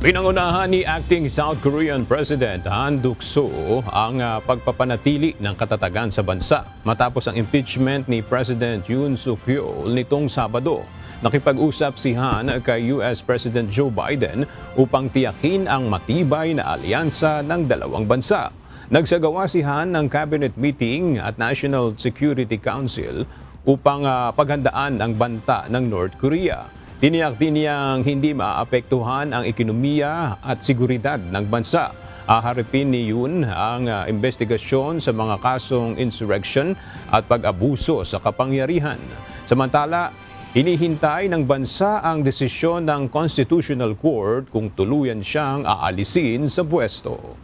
Pinangunahan ni Acting South Korean President Han Duck-soo ang pagpapanatili ng katatagan sa bansa matapos ang impeachment ni President Yoon Suk-yeol nitong Sabado. Nakipag-usap si Han kay US President Joe Biden upang tiyakin ang matibay na alyansa ng dalawang bansa. Nagsagawa si Han ng cabinet meeting at National Security Council upang paghandaan ang banta ng North Korea. Tiniyak din niyang hindi maapektuhan ang ekonomiya at seguridad ng bansa. Haharapin ni Yoon ang investigasyon sa mga kasong insurrection at pag-abuso sa kapangyarihan. Samantala, hinihintay ng bansa ang desisyon ng Constitutional Court kung tuluyan siyang aalisin sa pwesto.